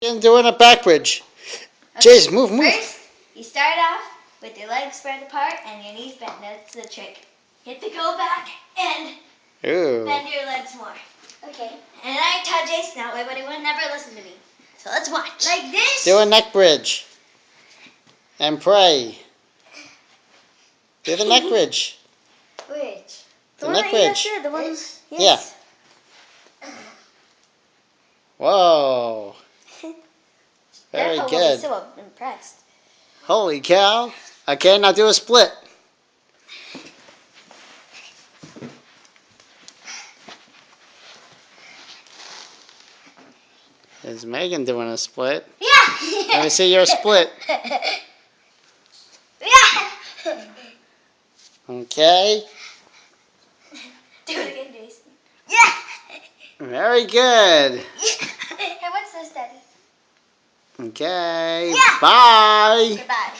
And doing a back bridge. Jace, move. First, you start off with your legs spread apart and your knees bent. That's the trick. Hit the go back and bend your legs more. Okay. And I taught Jason that way, but he would never listen to me. So let's watch. Like this. Do a neck bridge. And pray. Do the neck bridge. Which? The neck bridge. The ones. Yes. Yeah. Whoa. Very Grandpa good. will be so impressed. Holy cow. Okay, now do a split. Is Megan doing a split? Yeah. Let me see your split. Yeah. Okay. Do it again, Jason. Yeah. Very good. Hey, what's this, Daddy? Okay. Yeah. Bye. Goodbye.